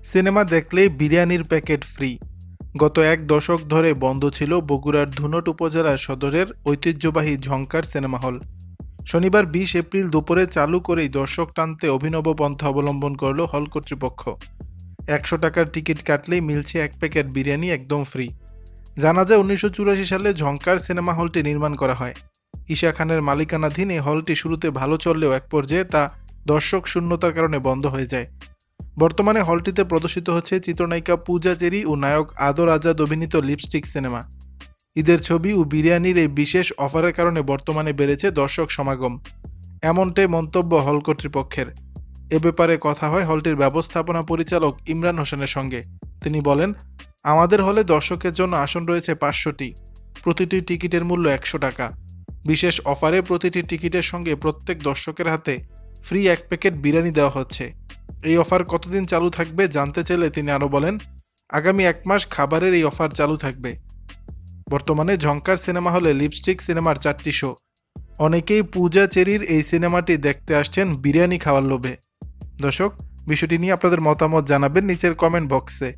Cinema দেখলেই বিরিয়ানির packet free. গত এক দশক ধরে বন্ধ ছিল বগুড়ার ধুনট উপজেলা সদরের ঐতিহ্যবাহী ঝংকার সিনেমা হল। শনিবার ২০ এপ্রিল দুপুরে চালু করেই দর্শক টানতে অভিনব পন্থা অবলম্বন করল হল কর্তৃপক্ষ। ১০০ টাকার টিকিট কাটলেই মিলছে এক প্যাকেট বিরিয়ানি একদম ফ্রি। জানা যায় ১৯৮৪ সালে ঝংকার সিনেমা হলটি নির্মাণ করা হয়। ঈশা খানের মালিকানাধীন এই হলটি শুরুতে ভালো চললেও এক পর্যায়ে তা দর্শক শূন্যতার কারণে বন্ধ হয়ে যায়। বর্তমানে হলটিতে প্রদর্শিত হচ্ছে চিত্রনায়িকা পূজা চেরি ও নায়ক আদর আজাদ অভিনীত লিপস্টিক সিনেমা। ঈদের ছবি ও বিরিয়ানির এই বিশেষ অফারের কারণে বর্তমানে বেড়েছে দর্শক সমাগম, এমনটাই মন্তব্য হল কর্তৃপক্ষের। এ ব্যাপারে কথা হয় হলটির ব্যবস্থাপনা পরিচালক ইমরান হোসেনের সঙ্গে। তিনি বলেন, আমাদের হলে দর্শকের জন্য আসন রয়েছে ৫০০টি। প্রতিটি টিকিটের মূল্য ১০০ টাকা। বিশেষ অফারে প্রতিটি টিকিটের সঙ্গে প্রত্যেক দর্শকের হাতে ফ্রি এক প্যাকেট বিরিয়ানি দেওয়া হচ্ছে। এই অফার কতদিন চালু থাকবে জানতে চাইলে তিনি আরও বলেন, আগামী ১ মাস খাবারের এই অফার চালু থাকবে। বর্তমানে ঝংকার সিনেমা হলে লিপস্টিক সিনেমার ৪টি শো। অনেকেই পূজা চেরির এই সিনেমাটি দেখতে আসছেন বিরিয়ানি খাওয়ার লোভে। দর্শক, বিষয়টি নিয়ে আপনাদের মতামত জানাবেন নিচের কমেন্ট বক্সে।